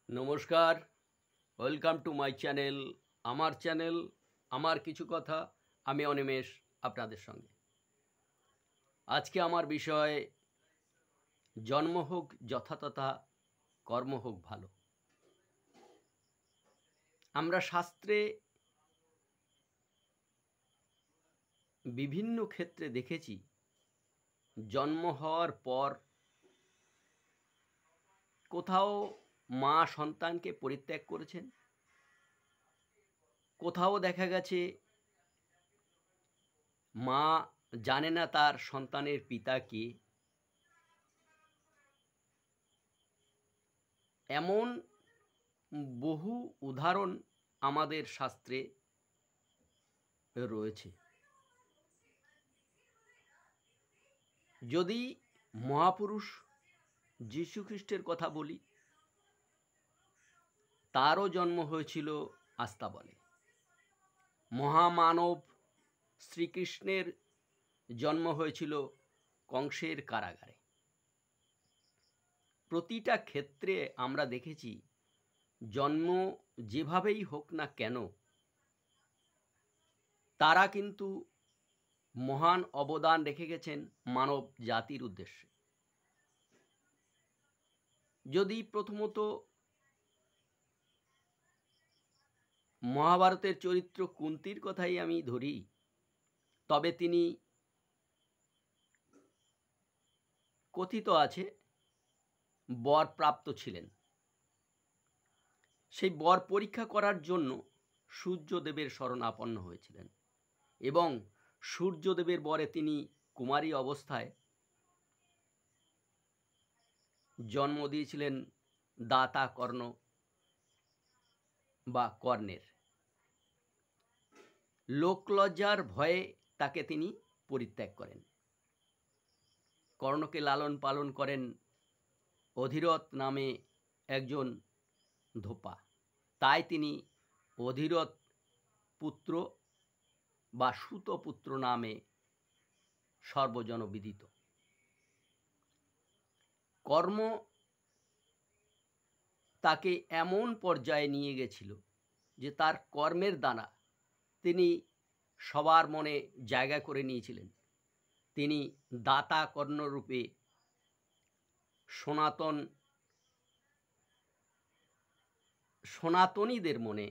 নমস্কার, welcome to my channel. আমার কিছু কথা। আমি অনিমেষ আপনাদের সঙ্গে। আজকে আমার বিষয় জন্ম হোক যথাতথা, কর্ম হোক ভালো। আমরা শাস্ত্রে বিভিন্ন ক্ষেত্রে দেখেছি জন্ম হওয়ার পর কোথাও মা সন্তানকে পরিত্যাগ করেছেন, কোথাও দেখা গেছে মা জানে না তার সন্তানের পিতা কে। এমন বহু উদাহরণ আমাদের শাস্ত্রে রয়েছে। যদি মহাপুরুষ যীশুখ্রিস্টের কথা বলি, তারও জন্ম হয়েছিল আস্তাবলে। মহামানব শ্রীকৃষ্ণের জন্ম হয়েছিল কংসের কারাগারে। প্রতিটা ক্ষেত্রে আমরা দেখেছি জন্ম যেভাবেই হোক না কেন, তারা কিন্তু মহান অবদান রেখে গেছেন মানব জাতির উদ্দেশ্যে। যদি প্রথমত মহাভারতের চরিত্র কুন্তির কথাই আমি ধরি, তবে তিনি কথিত আছে বর প্রাপ্ত ছিলেন। সেই বর পরীক্ষা করার জন্য সূর্যদেবের শরণাপন্ন হয়েছিলেন এবং সূর্যদেবের বরে তিনি কুমারী অবস্থায় জন্ম দিয়েছিলেন দাতা কর্ণ বা কর্ণের। লোকলজ্জার ভয়ে তাকে তিনি পরিত্যাগ করেন। কর্ণকে লালন পালন করেন অধিরথ নামে একজন ধোপা। তাই তিনি অধিরথ পুত্র বা সুতপুত্র নামে সর্বজনবিদিত। কর্ম তাকে এমন পর্যায়ে নিয়ে গেছিল যে তার কর্মের দ্বারা তিনি সবার মনে জায়গা করে নিয়েছিলেন। তিনি দাতা কর্ণরূপে সনাতনীদের মনে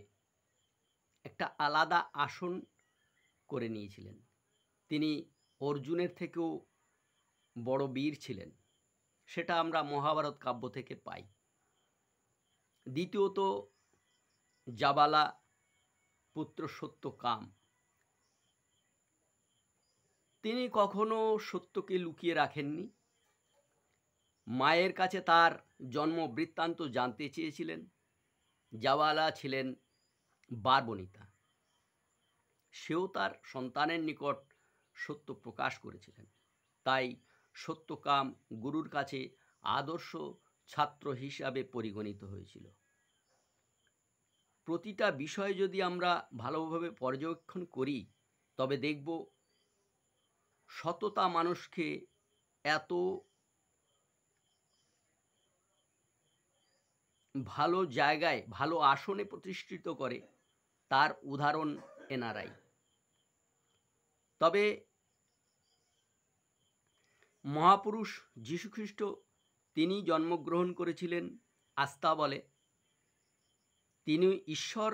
একটা আলাদা আসন করে নিয়েছিলেন। তিনি অর্জুনের থেকেও বড় বীর ছিলেন, সেটা আমরা মহাভারত কাব্য থেকে পাই। দ্বিতীয়ত জাবালা পুত্র সত্যকাম, তিনি কখনো সত্যকে লুকিয়ে রাখেননি। মায়ের কাছে তার জন্ম বৃত্তান্ত জানতে চেয়েছিলেন। জাবালা ছিলেন বারবনিতা, সেও তার সন্তানের নিকট সত্য প্রকাশ করেছিলেন। তাই সত্যকাম গুরুর কাছে আদর্শ ছাত্র হিসাবে পরিগণিত হয়েছিল। প্রতিটা বিষয় যদি আমরা ভালোভাবে পর্যবেক্ষণ করি, তবে দেখব সততা মানুষকে এত ভালো জায়গায়, ভালো আসনে প্রতিষ্ঠিত করে, তার উদাহরণ এনারাই। তবে মহাপুরুষ যীশুখ্রিস্ট তিনি জন্মগ্রহণ করেছিলেন আস্তাবলে। তিনি ঈশ্বর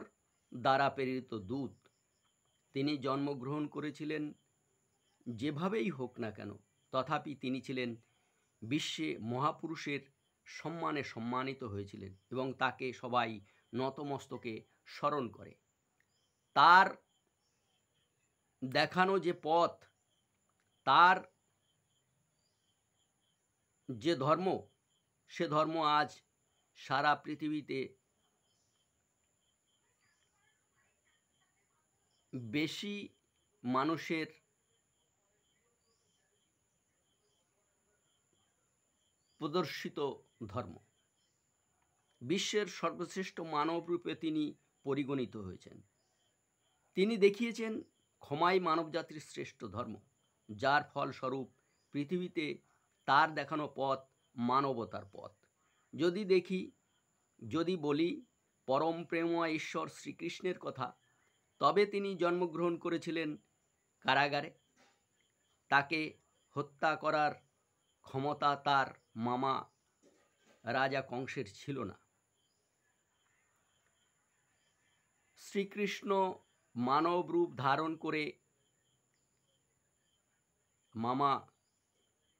দ্বারা প্রেরিত দূত। তিনি জন্মগ্রহণ করেছিলেন যেভাবেই হোক না কেন, তথাপি তিনি ছিলেন বিশ্বে মহাপুরুষের সম্মানে সম্মানিত হয়েছিলেন এবং তাকে সবাই নতমস্তকে স্মরণ করে। তার দেখানো যে পথ, তার যে ধর্ম, সে ধর্ম আজ সারা পৃথিবীতে বেশি মানুষের প্রদর্শিত ধর্ম। বিশ্বের সর্বশ্রেষ্ঠ মানবরূপে তিনি পরিগণিত হয়েছেন। তিনি দেখিয়েছেন ক্ষমাই মানবজাতির শ্রেষ্ঠ ধর্ম, যার ফলস্বরূপ পৃথিবীতে তার দেখানো পথ মানবতার পথ। যদি দেখি যদি বলি পরম প্রেমময় ঈশ্বর শ্রীকৃষ্ণের কথা, তবে তিনি জন্মগ্রহণ করেছিলেন কারাগারে। তাকে হত্যা করার ক্ষমতা তার মামা রাজা কংসের ছিল না। শ্রীকৃষ্ণ মানব রূপ ধারণ করে মামা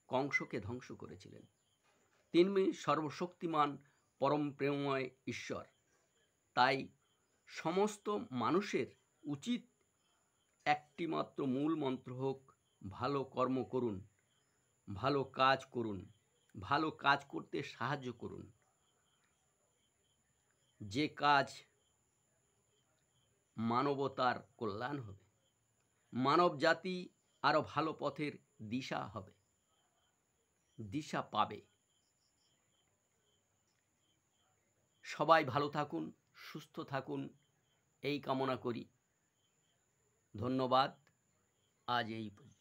কংসকে ধ্বংস করেছিলেন। তিনি সর্বশক্তিমান পরম প্রেমময় ঈশ্বর। তাই সমস্ত মানুষের উচিত একটিমাত্র মূল মন্ত্র হোক, ভালো কর্ম করুন, ভালো কাজ করুন, ভালো কাজ করতে সাহায্য করুন। যে কাজ মানবতার কল্যাণ হবে, মানব জাতি আরো ভালো পথের দিশা পাবে। সবাই ভালো থাকুন, সুস্থ থাকুন, এই কামনা করি। ধন্যবাদ। আজ এই পর্যন্ত।